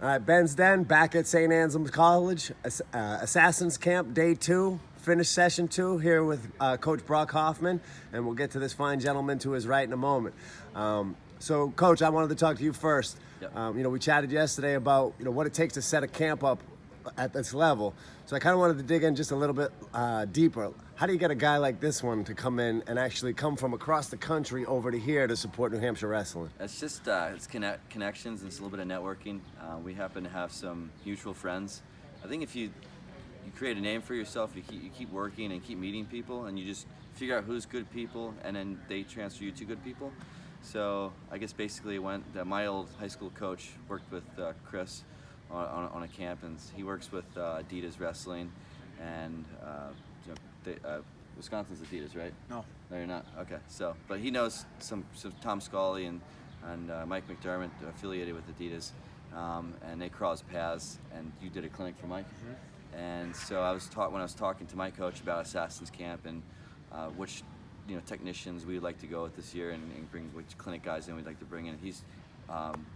All right, Ben's Den back at St. Anselm's College, Assassin's Camp Day 2, finished session 2 here with Coach Brock Hoffman, and we'll get to this fine gentleman to his right in a moment. So, Coach, I wanted to talk to you first. Yep. We chatted yesterday about what it takes to set a camp up at this level. So I kind of wanted to dig in just a little bit deeper. How do you get a guy like this one to come in and actually come from across the country over to here to support New Hampshire wrestling? It's just connections and it's a little bit of networking. We happen to have some mutual friends. I think if you create a name for yourself, you keep working and keep meeting people, and you just figure out who's good people, and then they transfer you to good people. So I guess basically my old high school coach worked with Chris on a camp, and he works with Adidas Wrestling, and Wisconsin's Adidas, right? No, you're not. Okay, but he knows some Tom Scully and Mike McDermott affiliated with Adidas, and they crossed paths. And you did a clinic for Mike, and so when I was talking to my coach about Assassin's Camp and which technicians we'd like to go with this year and bring which clinic guys in we'd like to bring in. He's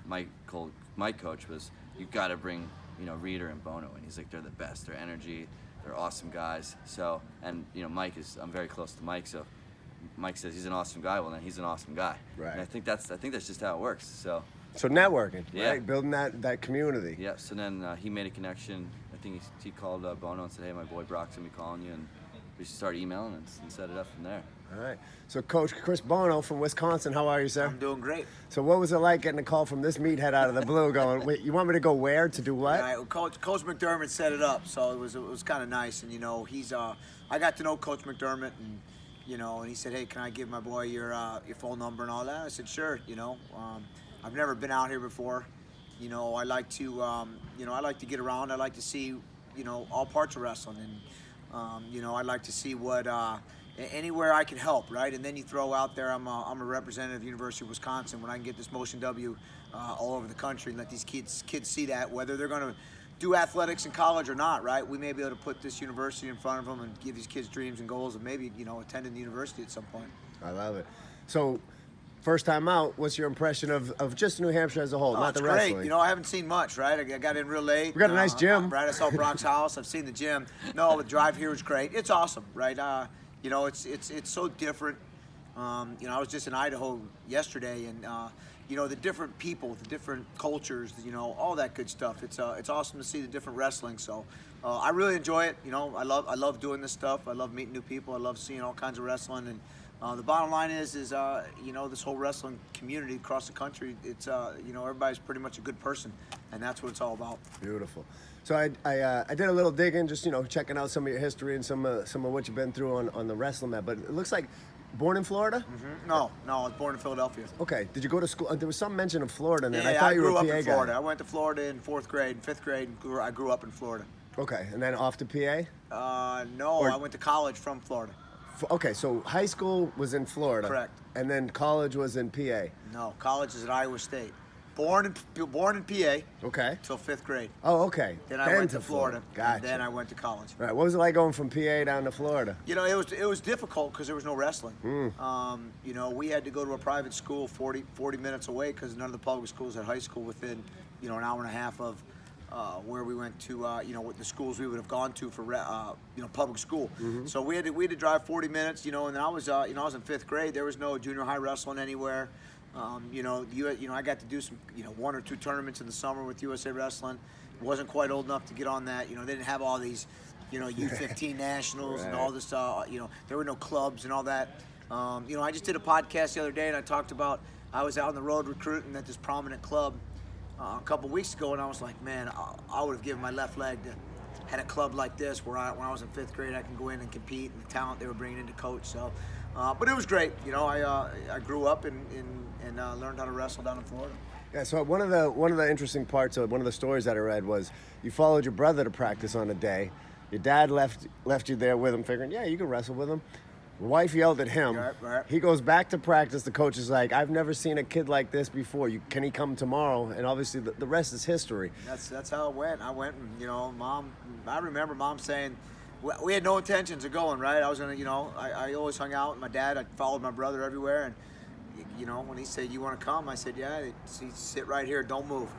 my coach was, you got to bring Reader and Bono, and he's like, they're the best. Their energy, they're awesome guys. So I'm very close to Mike, so Mike says he's an awesome guy. Well, then he's an awesome guy. Right. And I think that's just how it works. So networking, yeah. Right? Building that community. Yeah. So then he made a connection. I think he called Bono and said, hey, my boy Brock's gonna be calling you, and we should start emailing and set it up from there. All right. So, Coach Chris Bono from Wisconsin, how are you, sir? I'm doing great. So, what was it like getting a call from this meathead out of the blue going, wait, you want me to go where to do what? Right, well, Coach McDermott set it up, so it was kind of nice. And he's I got to know Coach McDermott, and and he said, hey, can I give my boy your phone number and all that? I said, sure. I've never been out here before. I like to I like to get around. I like to see all parts of wrestling, and I like to see what. Anywhere I can help, right? And then you throw out there, I'm a representative of the University of Wisconsin. When I can get this Motion W all over the country and let these kids see that, whether they're going to do athletics in college or not, right? We may be able to put this university in front of them and give these kids dreams and goals of maybe attending the university at some point. I love it. So, first time out, what's your impression of just New Hampshire as a whole, not the wrestling? Great. I haven't seen much, right? I got in real late. We got a nice gym. Right, I saw Brock's house. I've seen the gym. No, the drive here was great. It's awesome, right? It's so different. I was just in Idaho yesterday, and the different people, the different cultures, all that good stuff. It's awesome to see the different wrestling. So I really enjoy it. I love doing this stuff. I love meeting new people. I love seeing all kinds of wrestling. And the bottom line is this whole wrestling community across the country. It's everybody's pretty much a good person, and that's what it's all about. Beautiful. So I did a little digging, just checking out some of your history and some of what you've been through on the wrestling mat. But it looks like born in Florida. Mm-hmm. No, I was born in Philadelphia. Okay. Did you go to school? There was some mention of Florida in there. Yeah, I thought you were a grew up PA in Florida. guy. I went to Florida in 4th grade, 5th grade. I grew up in Florida. Okay, and then off to PA. No, I went to college from Florida. Okay, so high school was in Florida. Correct. And then college was in PA. No, college is at Iowa State. Born in PA. Okay. Till 5th grade. Oh, okay. Then I went to Florida. Gotcha. And then I went to college. Right. What was it like going from PA down to Florida? It was difficult because there was no wrestling. We had to go to a private school 40 minutes away because none of the public schools had high school within an hour and a half of where we went to the schools we would have gone to for public school. Mm-hmm. So we had to drive 40 minutes. And then I was I was in 5th grade. There was no junior high wrestling anywhere. I got to do some 1 or 2 tournaments in the summer with USA Wrestling. Wasn't quite old enough to get on that. They didn't have all these U15 nationals right. and all this. There were no clubs and all that. I just did a podcast the other day and I talked about I was out on the road recruiting at this prominent club a couple weeks ago, and I was like, man, I would have given my left leg to had a club like this where when I was in 5th grade, I can go in and compete, and the talent they were bringing in to coach. So, but it was great. I grew up and learned how to wrestle down in Florida. Yeah. So one of the interesting parts of one of the stories that I read was you followed your brother to practice on a day. Your dad left you there with him, figuring, yeah, you can wrestle with him. Your wife yelled at him. Right. He goes back to practice. The coach is like, I've never seen a kid like this before. Can he come tomorrow? And obviously the rest is history. That's how it went. I went and, I remember Mom saying, we had no intentions of going, right? I was going to, I always hung out with my dad. I followed my brother everywhere. And, when he said, you want to come? I said, yeah. He sit right here. Don't move.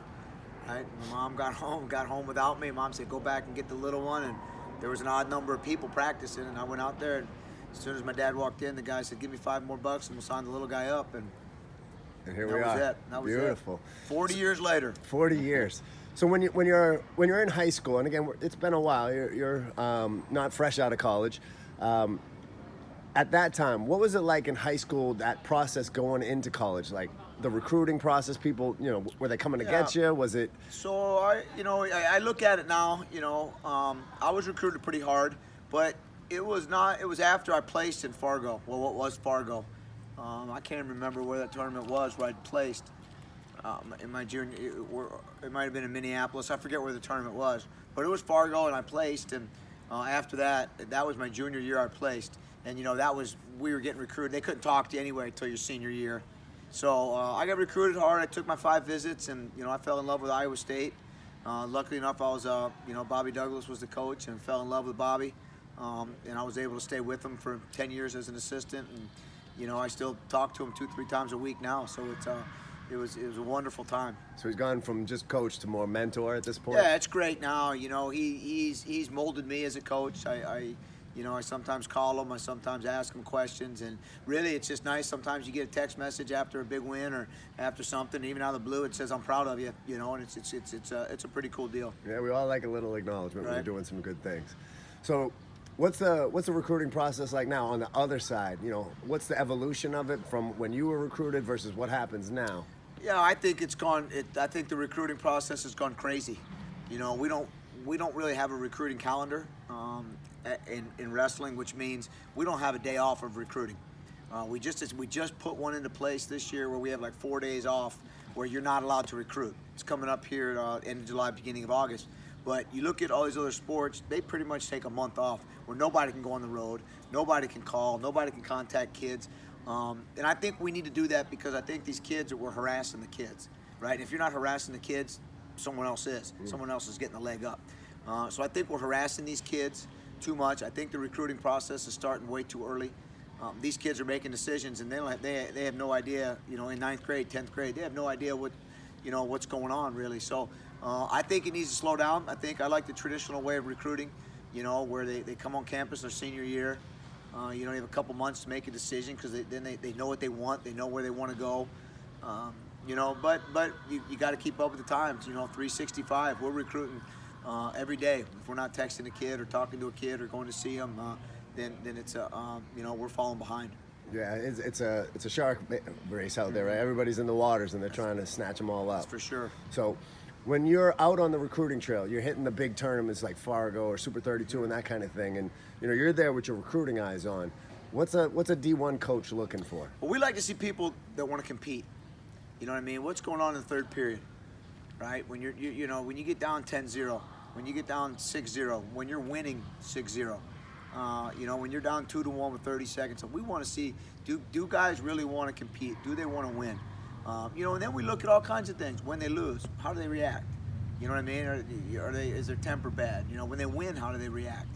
Right? My mom got home without me. Mom said, "Go back and get the little one." And there was an odd number of people practicing, and I went out there. And as soon as my dad walked in, the guy said, "Give me $5 more, and we'll sign the little guy up." And here that we was are. it. That was Beautiful. it. 40 years later. 40 years. So when you're in high school, and again, it's been a while. You're not fresh out of college. At that time, what was it like in high school? That process going into college, like the recruiting process. People, were they coming to get you? Was it? So I look at it now. I was recruited pretty hard, but it was not. It was after I placed in Fargo. Well, what was Fargo? I can't even remember where that tournament was where I'd placed. In my junior, it might have been in Minneapolis. I forget where the tournament was, but it was Fargo, and I placed. And after that was my junior year. I placed, and we were getting recruited. They couldn't talk to you anyway until your senior year. So I got recruited hard. I took my 5 visits, and I fell in love with Iowa State. Luckily enough, I was Bobby Douglas was the coach, and fell in love with Bobby, and I was able to stay with him for 10 years as an assistant, and I still talk to him 2-3 times a week now. So it was a wonderful time. So he's gone from just coach to more mentor at this point. Yeah, it's great now. He's molded me as a coach. I sometimes call him. I sometimes ask him questions, and really, it's just nice. Sometimes you get a text message after a big win or after something, even out of the blue, it says, "I'm proud of you," and it's a pretty cool deal. Yeah, we all like a little acknowledgement when Right. we're doing some good things. So, what's the recruiting process like now on the other side? What's the evolution of it from when you were recruited versus what happens now? Yeah, I think it's gone. I think the recruiting process has gone crazy. We don't really have a recruiting calendar in wrestling, which means we don't have a day off of recruiting. We just put one into place this year where we have like 4 days off where you're not allowed to recruit. It's coming up here end of July, beginning of August. But you look at all these other sports, they pretty much take a month off where nobody can go on the road, nobody can call, nobody can contact kids. And I think we need to do that because I think these kids we're harassing the kids, right? And if you're not harassing the kids, someone else is. Someone else is getting the leg up. So I think we're harassing these kids too much. I think the recruiting process is starting way too early. These kids are making decisions, and they have no idea. In 9th grade, 10th grade, they have no idea what's going on really. So I think it needs to slow down. I like the traditional way of recruiting, where they come on campus their senior year. You have a couple months to make a decision because then they know what they want. They know where they want to go. But you got to keep up with the times. 365. We're recruiting every day. If we're not texting a kid or talking to a kid or going to see them, then it's we're falling behind. Yeah, it's a shark race out there, right? Everybody's in the waters and they're trying to snatch them all up. That's for sure. So, when you're out on the recruiting trail, you're hitting the big tournaments like Fargo or Super 32 and that kind of thing, and you're there with your recruiting eyes on. What's a D1 coach looking for? Well, we like to see people that want to compete. You know what I mean? What's going on in the third period, right? When when you get down 10-0, when you get down 6-0, when you're winning 6-0, when you're down 2-1 with 30 seconds. So we want to see, do guys really want to compete? Do they want to win? And then we look at all kinds of things. When they lose, how do they react? You know what I mean? Is their temper bad? When they win, how do they react?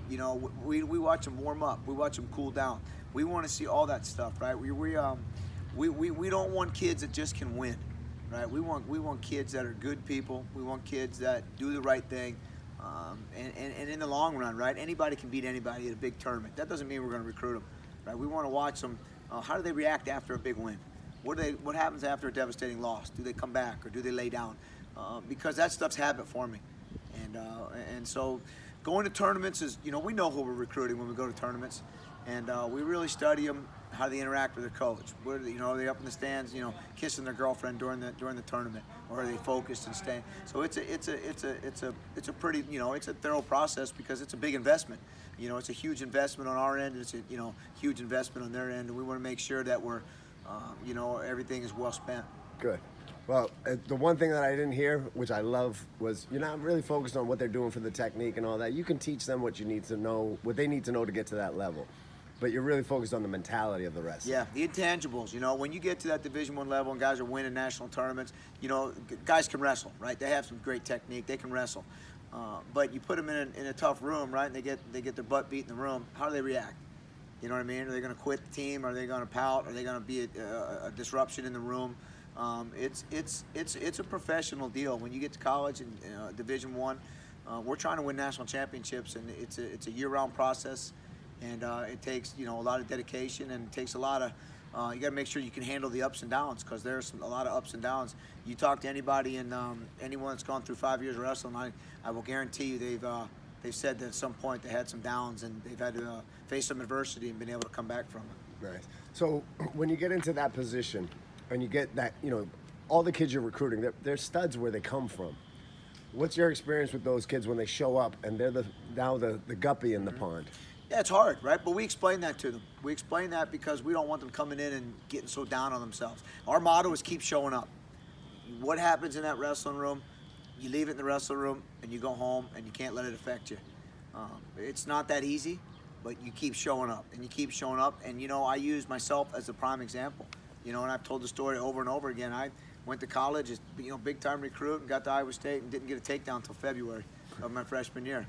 We watch them warm up. We watch them cool down. We want to see all that stuff, right? We don't want kids that just can win, right? We want kids that are good people. We want kids that do the right thing. And in the long run, right? Anybody can beat anybody at a big tournament. That doesn't mean we're going to recruit them, right? We want to watch them. How do they react after a big win? What happens after a devastating loss? Do they come back or do they lay down? Because that stuff's habit forming, and so going to tournaments is we know who we're recruiting when we go to tournaments, and we really study them, how they interact with their coach. Are they up in the stands kissing their girlfriend during the tournament, or are they focused and staying? So it's a pretty it's a thorough process because it's a big investment. It's a huge investment on our end, and it's a huge investment on their end, and we want to make sure that we're everything is well spent. Good. Well, the one thing that I didn't hear, which I love, was you're not really focused on what they're doing for the technique and all that. You can teach them what you need to know, what they need to know to get to that level. But you're really focused on the mentality of the wrestling. Yeah, the intangibles. When you get to that Division I level and guys are winning national tournaments, guys can wrestle, right? They have some great technique. They can wrestle. But you put them in a tough room, right? And they get their butt beat in the room. How do they react? You know what I mean? Are they going to quit the team? Are they going to pout? Are they going to be a disruption in the room? It's a professional deal. When you get to college and Division I, we're trying to win national championships, and it's a year-round process, and it takes a lot of dedication, and it takes a lot of you got to make sure you can handle the ups and downs, because there's a lot of ups and downs. You talk to anybody and anyone that's gone through 5 years of wrestling, I will guarantee you they've said that at some point they had some downs and they've had to face some adversity and been able to come back from it. Nice. So when you get into that position and you get that, all the kids you're recruiting, they're studs where they come from. What's your experience with those kids when they show up and they're now the guppy in the pond? Yeah, it's hard, right? But we explain that to them. We explain that because we don't want them coming in and getting so down on themselves. Our motto is keep showing up. What happens in that wrestling room, you leave it in the wrestling room and you go home and you can't let it affect you. It's not that easy, but you keep showing up and you keep showing up. And, I use myself as a prime example. And I've told the story over and over again. I went to college as, big time recruit, and got to Iowa State and didn't get a takedown until February of my freshman year.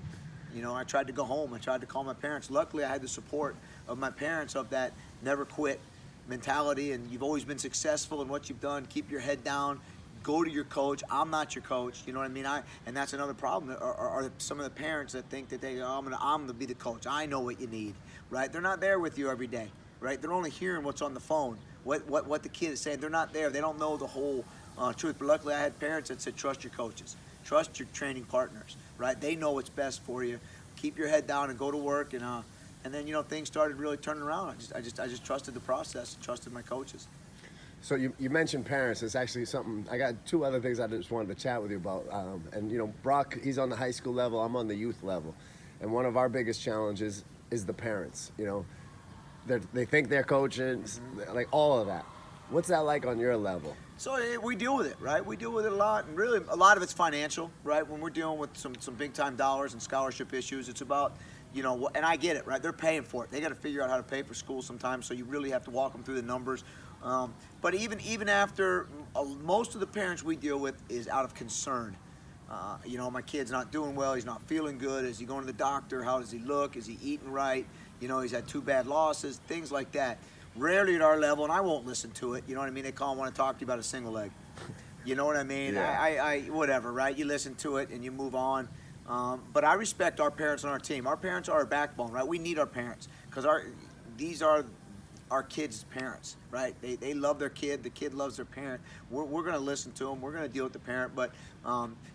I tried to go home. I tried to call my parents. Luckily, I had the support of my parents of that never quit mentality, and you've always been successful in what you've done. Keep your head down. Go to your coach. I'm not your coach. You know what I mean? And that's another problem. Are some of the parents that think that I'm gonna be the coach. I know what you need, right? They're not there with you every day, right? They're only hearing what's on the phone, what the kid is saying. They're not there. They don't know the whole truth. But luckily, I had parents that said, trust your coaches, trust your training partners, right? They know what's best for you. Keep your head down and go to work. And then things started really turning around. I just trusted the process and trusted my coaches. So you mentioned parents. It's actually something, I got two other things I just wanted to chat with you about. Brock, he's on the high school level, I'm on the youth level. And one of our biggest challenges is the parents. They think they're coaches, like all of that. What's that like on your level? So we deal with it, right? We deal with it a lot, and really a lot of it's financial, right? When we're dealing with some big time dollars and scholarship issues, it's about, and I get it, right? They're paying for it. They got to figure out how to pay for school sometimes, so you really have to walk them through the numbers. But even after, most of the parents we deal with is out of concern. My kid's not doing well. He's not feeling good. Is he going to the doctor? How does he look? Is he eating right? He's had 2 bad losses, things like that. Rarely at our level, and I won't listen to it. You know what I mean? They call and want to talk to you about a single leg. You know what I mean? Yeah. I whatever, right? You listen to it and you move on. But I respect our parents on our team. Our parents are our backbone, right? We need our parents because these are our kids' parents, right? They love their kid. The kid loves their parent. We're going to listen to them. We're going to deal with the parent. But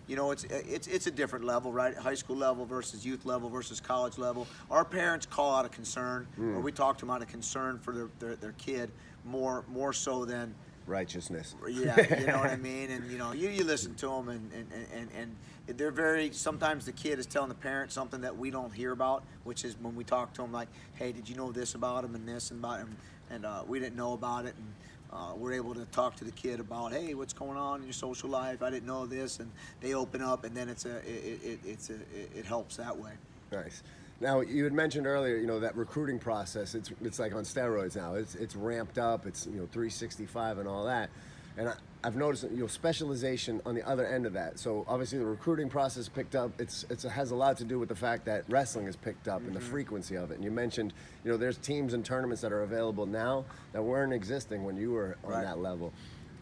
it's a different level, right? High school level versus youth level versus college level. Our parents call out of concern, or we talk to them out of concern for their kid more so than Righteousness. Yeah, you know what I mean? And you listen to them, and they're very, sometimes the kid is telling the parent something that we don't hear about, which is when we talk to them like, hey, did you know this about him and this and about him? And we didn't know about it, and we're able to talk to the kid about, hey, what's going on in your social life? I didn't know this, and they open up, and then it helps that way. Nice. Now, you had mentioned earlier, that recruiting process, it's like on steroids now. It's ramped up, it's, 365 and all that. And I've noticed, specialization on the other end of that. So obviously the recruiting process picked up. It has a lot to do with the fact that wrestling has picked up and the frequency of it. And you mentioned, there's teams and tournaments that are available now that weren't existing when you were on that level.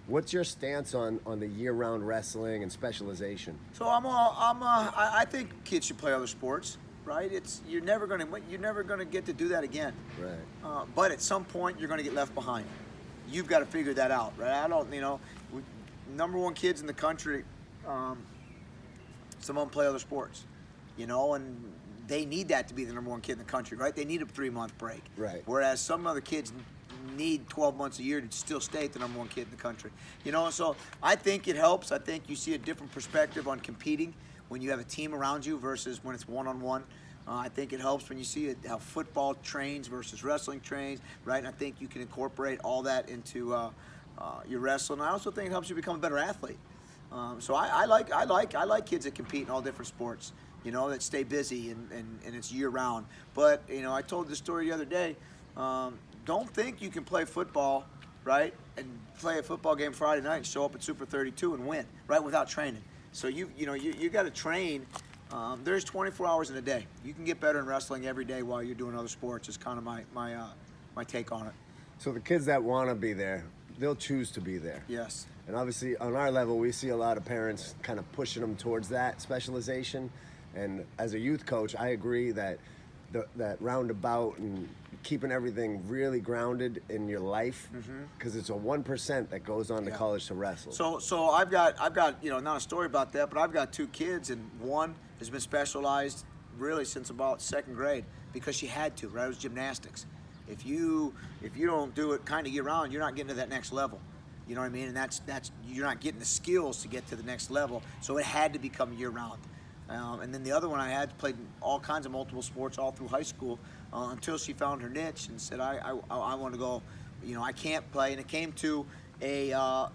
What's your stance on the year-round wrestling and specialization? So I think kids should play other sports. Right? You're never gonna get to do that again. Right. But at some point, you're gonna get left behind. You've got to figure that out, right? I don't, number 1 kids in the country. Some of them play other sports, and they need that to be the number 1 kid in the country, right? They need a 3-month break. Right. Whereas some other kids need 12 months a year to still stay at the number 1 kid in the country. So I think it helps. I think you see a different perspective on competing when you have a team around you versus when it's one-on-one. I think it helps when you see how football trains versus wrestling trains, right? And I think you can incorporate all that into your wrestling. I also think it helps you become a better athlete. So I like kids that compete in all different sports, that stay busy and it's year-round. But, I told this story the other day. Don't think you can play football, right, and play a football game Friday night and show up at Super 32 and win, right, without training. So you got to train. There's 24 hours in a day. You can get better in wrestling every day while you're doing other sports. Is kind of my take on it. So the kids that want to be there, they'll choose to be there. Yes. And obviously, on our level, we see a lot of parents kind of pushing them towards that specialization. And as a youth coach, I agree that that roundabout and keeping everything really grounded in your life, because it's a 1% that goes on to college to wrestle. So I've got not a story about that, but I've got 2 kids, and one has been specialized really since about 2nd grade because she had to. Right, it was gymnastics. If you don't do it kind of year round, you're not getting to that next level. You know what I mean? And that's you're not getting the skills to get to the next level. So it had to become year round. And then the other one I had played all kinds of multiple sports all through high school until she found her niche and said, I want to go, I can't play. And it came to a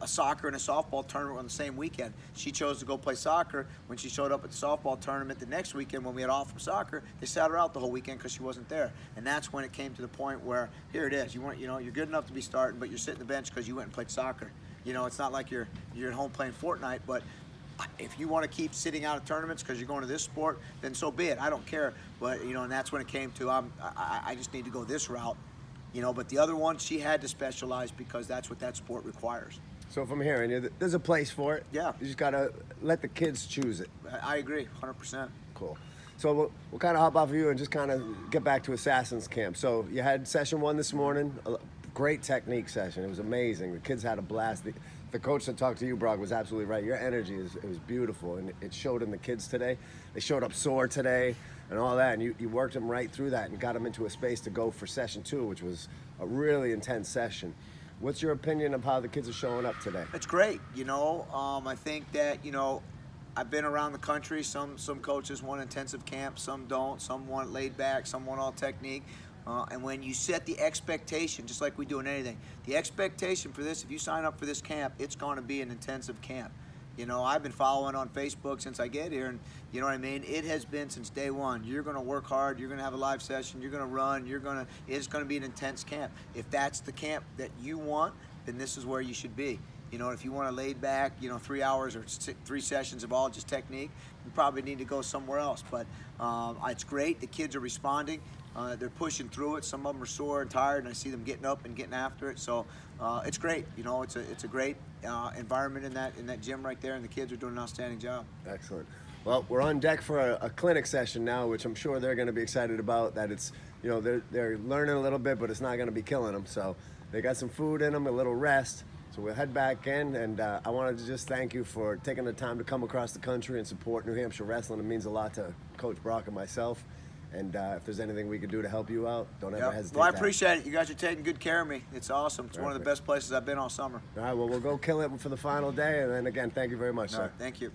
soccer and a softball tournament on the same weekend. She chose to go play soccer. When she showed up at the softball tournament the next weekend when we had off from soccer, they sat her out the whole weekend because she wasn't there. And that's when it came to the point where, here it is, you're good enough to be starting, but you're sitting the bench because you went and played soccer. It's not like you're at home playing Fortnite, but if you want to keep sitting out of tournaments because you're going to this sport, then so be it. I don't care. But, and that's when it came to, I just need to go this route. But the other one, she had to specialize because that's what that sport requires. So if I'm hearing you, there's a place for it. Yeah. You just got to let the kids choose it. I agree, 100%. Cool. So we'll kind of hop off of you and just kind of get back to Assassin's Camp. So you had session 1 this morning, a great technique session. It was amazing. The kids had a blast. The coach that talked to you, Brock, was absolutely right. Your energy it was beautiful, and it showed in the kids today. They showed up sore today and all that, and you worked them right through that and got them into a space to go for session 2, which was a really intense session. What's your opinion of how the kids are showing up today? It's great. I think that, I've been around the country. Some coaches want intensive camp, some don't. Some want laid back, some want all technique. And when you set the expectation, just like we do in anything, the expectation for this, if you sign up for this camp, it's going to be an intensive camp. I've been following on Facebook since I get here, and you know what I mean? It has been since day one. You're going to work hard. You're going to have a live session. You're going to run. It's going to be an intense camp. If that's the camp that you want, then this is where you should be. If you want a laid back, 3 hours or 3 sessions of all just technique, you probably need to go somewhere else. But it's great. The kids are responding. They're pushing through it. Some of them are sore and tired, and I see them getting up and getting after it. So it's great. It's a great environment in that gym right there, and the kids are doing an outstanding job. Excellent. Well, we're on deck for a clinic session now, which I'm sure they're going to be excited about. That it's they're learning a little bit, but it's not going to be killing them. So they got some food in them, a little rest. So we'll head back in, and I wanted to just thank you for taking the time to come across the country and support New Hampshire wrestling. It means a lot to Coach Brock and myself. And if there's anything we could do to help you out, don't ever hesitate. Well, I appreciate it. You guys are taking good care of me. It's awesome. It's Perfect. one of the best places I've been all summer. All right, well, we'll go kill it for the final day. And then again, thank you very much, sir. Thank you.